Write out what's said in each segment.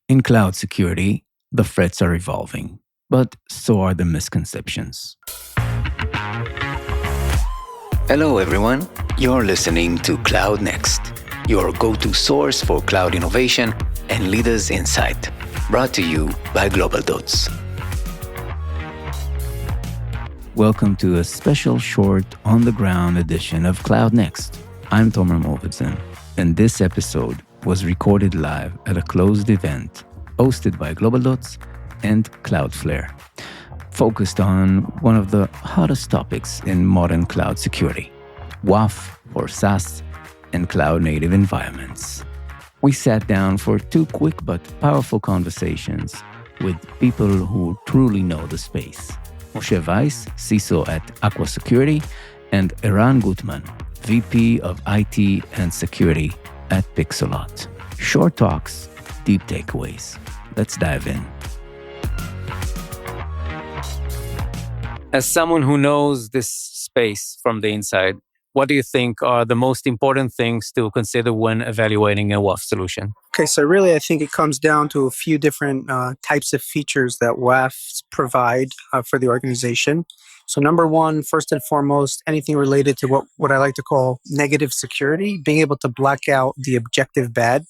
In cloud security, the threats are evolving, but so are the misconceptions. Hello, everyone. You're listening to Cloud Next, your go-to source for cloud innovation and leaders' insight. Brought to you by GlobalDots. Welcome to a special short on-the-ground edition of Cloud Next. I'm Tomer Movitzen, and this episode was recorded live at a closed event hosted by GlobalDots and Cloudflare, focused on one of the hottest topics in modern cloud security, WAF or SaaS and cloud-native environments. We sat down for two quick but powerful conversations with people who truly know the space. Moshe Weis, CISO at Aqua Security, and Eran Gutman, VP of IT and Security at Pixellot. Short talks, deep takeaways. Let's dive in. As someone who knows this space from the inside, what do you think are the most important things to consider when evaluating a WAF solution? Okay, so really I think it comes down to a few different types of features that WAFs provide for the organization. So number one, first and foremost, anything related to what I like to call negative security, being able to black out the objective bad.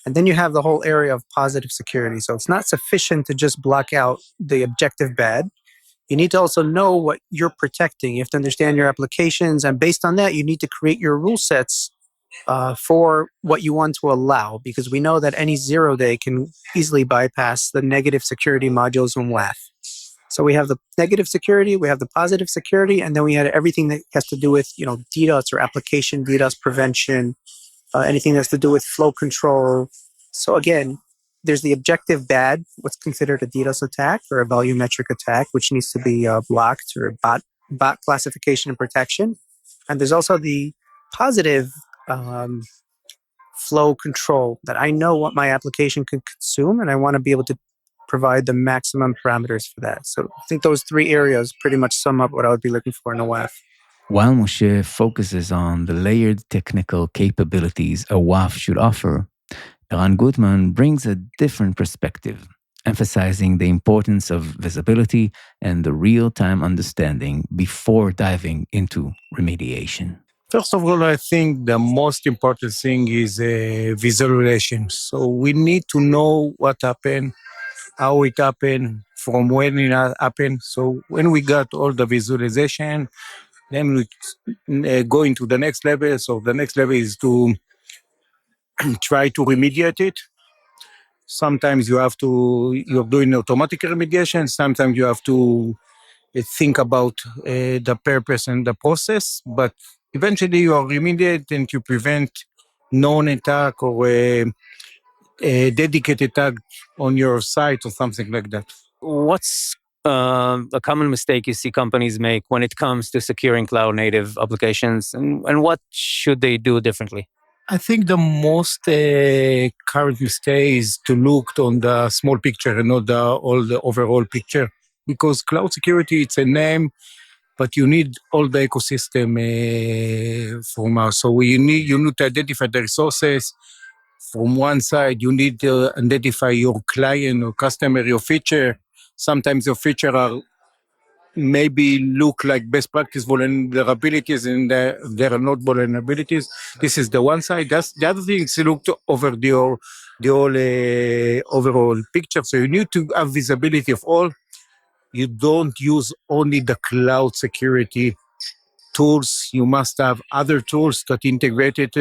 And then you have the whole area of positive security. So it's not sufficient to just block out the objective bad. You need to also know what you're protecting. You have to understand your applications. And based on that, you need to create your rule sets for what you want to allow, because we know that any zero-day can easily bypass the negative security modules in WAF. So we have the negative security, we have the positive security, and then we had everything that has to do with, DDoS or application DDoS prevention, anything that has to do with flow control. So again, there's the objective bad, what's considered a DDoS attack or a volumetric attack, which needs to be blocked, or bot classification and protection. And there's also the positive flow control, that I know what my application can consume and I want to be able to provide the maximum parameters for that. So I think those three areas pretty much sum up what I would be looking for in a WAF. While Moshe focuses on the layered technical capabilities a WAF should offer, Eran Gutman brings a different perspective, emphasizing the importance of visibility and the real-time understanding before diving into remediation. First of all, I think the most important thing is visualization. So we need to know what happened, how it happened, from when it happened. So when we got all the visualization, then we go into the next level. So the next level is to try to remediate it. Sometimes you're doing automatic remediation. Sometimes you have to think about the purpose and the process. But eventually you are remediate and you prevent known attack or a dedicated attack on your site or something like that. What's a common mistake you see companies make when it comes to securing cloud-native applications, and what should they do differently? I think the most current mistake is to look on the small picture and not all the overall picture. Because cloud security, it's a name, but you need all the ecosystem from us. So you need to identify the resources. From one side, you need to identify your client or customer, your feature. Sometimes your feature are maybe look like best practice vulnerabilities, and there are not vulnerabilities. This is the one side. The other thing is to look over the whole overall picture. So you need to have visibility of all. You don't use only the cloud security tools. You must have other tools that integrate it,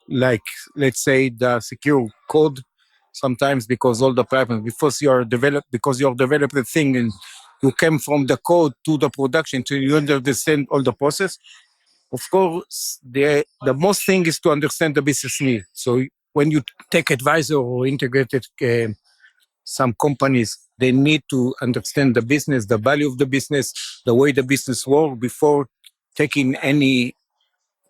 like, let's say, the secure code. Sometimes because all the problems, because you're developing the thing and you came from the code to the production, so you understand all the process. Of course, the most thing is to understand the business need. So when you take advisor or integrated some companies, they need to understand the business, the value of the business, the way the business works before taking any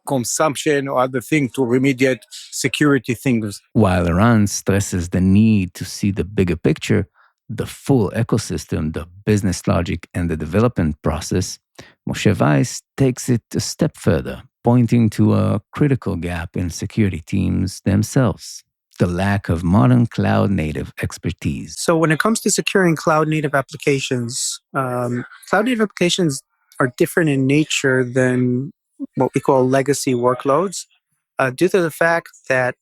consumption or other thing to remediate security things. While Eran stresses the need to see the bigger picture, the full ecosystem, the business logic, and the development process, Moshe Weis takes it a step further, pointing to a critical gap in security teams themselves. the lack of modern cloud-native expertise. So when it comes to securing cloud-native applications, cloud-native applications are different in nature than what we call legacy workloads, due to the fact that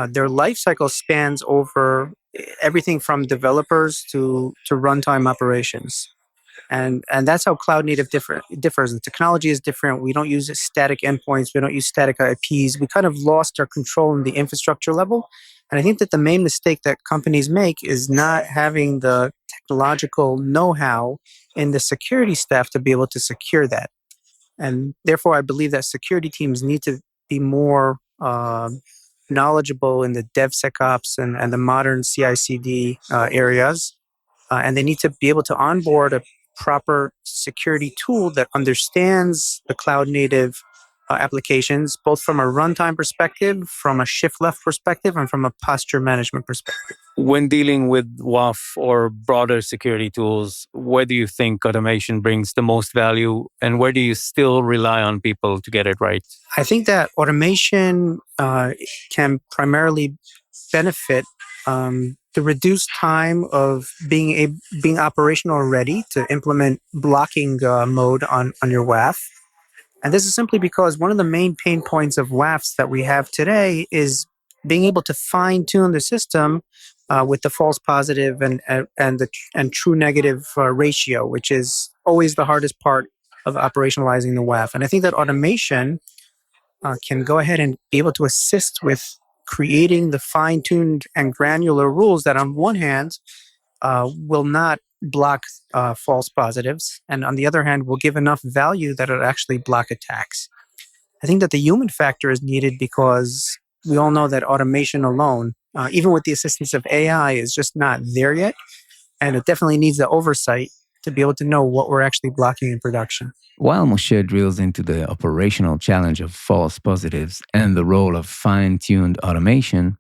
their life cycle spans over everything from developers to runtime operations. And that's how cloud native differs. The technology is different. We don't use static endpoints. We don't use static IPs. We kind of lost our control in the infrastructure level. And I think that the main mistake that companies make is not having the technological know-how in the security staff to be able to secure that. And therefore, I believe that security teams need to be more knowledgeable in the DevSecOps and the modern CI/CD areas. And they need to be able to onboard a proper security tool that understands the cloud native applications, both from a runtime perspective, from a shift left perspective, and from a posture management perspective. When dealing with WAF or broader security tools, where do you think automation brings the most value, and where do you still rely on people to get it right? I think that automation can primarily benefit the reduced time of being operational ready to implement blocking mode on your WAF. And this is simply because one of the main pain points of WAFs that we have today is being able to fine tune the system with the false positive and true negative ratio, which is always the hardest part of operationalizing the WAF. And I think that automation can go ahead and be able to assist with creating the fine-tuned and granular rules that on one hand will not block false positives, and on the other hand will give enough value that it'll actually block attacks. I think that the human factor is needed because we all know that automation alone, even with the assistance of AI, is just not there yet, and it definitely needs the oversight to be able to know what we're actually blocking in production. While Moshe drills into the operational challenge of false positives and the role of fine-tuned automation,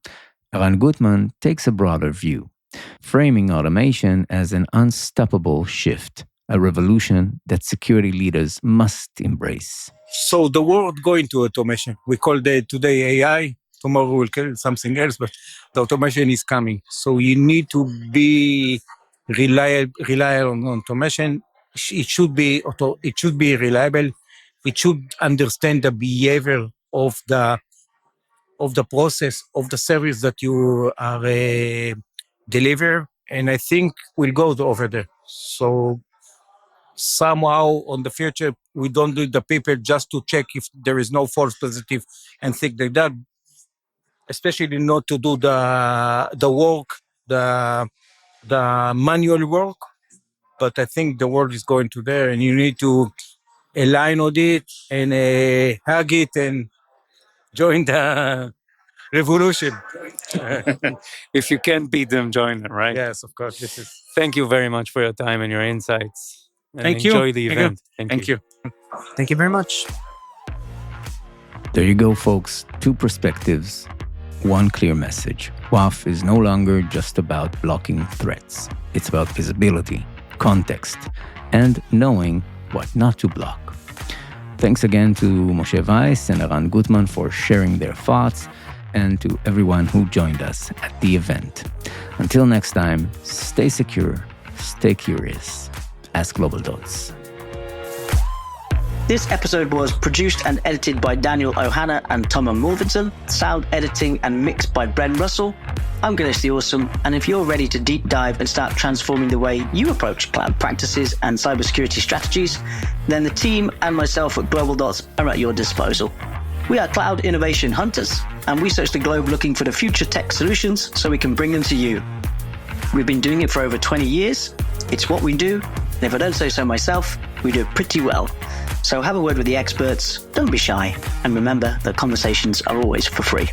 Eran Gutman takes a broader view, framing automation as an unstoppable shift, a revolution that security leaders must embrace. So the world going to automation. We call it today AI. Tomorrow we'll call it something else, but the automation is coming. So you need to be reliable on automation. It should be reliable. It should understand the behavior of the process of the service that you are deliver. And I think we'll go over there. So somehow on the future, we don't do the people just to check if there is no false positive and things like that. Especially not to do the work, the manual work. But I think the world is going to there, and you need to align on it and hug it and join the revolution. If you can't beat them, join them, right? Yes, of course. Thank you very much for your time and your insights. And Thank you. Enjoy the event. Thank you. Thank you very much. There you go, folks. Two perspectives, one clear message. WAF is no longer just about blocking threats. It's about visibility, context, and knowing what not to block. Thanks again to Moshe Weis and Eran Gutman for sharing their thoughts, and to everyone who joined us at the event. Until next time, stay secure, stay curious. Ask GlobalDots. This episode was produced and edited by Daniel Ohana and Tomer Morvidson, sound editing and mixed by Bren Russell. I'm Ganesh the Awesome, and if you're ready to deep dive and start transforming the way you approach cloud practices and cybersecurity strategies, then the team and myself at GlobalDots are at your disposal. We are cloud innovation hunters, and we search the globe looking for the future tech solutions so we can bring them to you. We've been doing it for over 20 years. It's what we do, and if I don't say so myself, we do it pretty well. So have a word with the experts, don't be shy, and remember that conversations are always for free.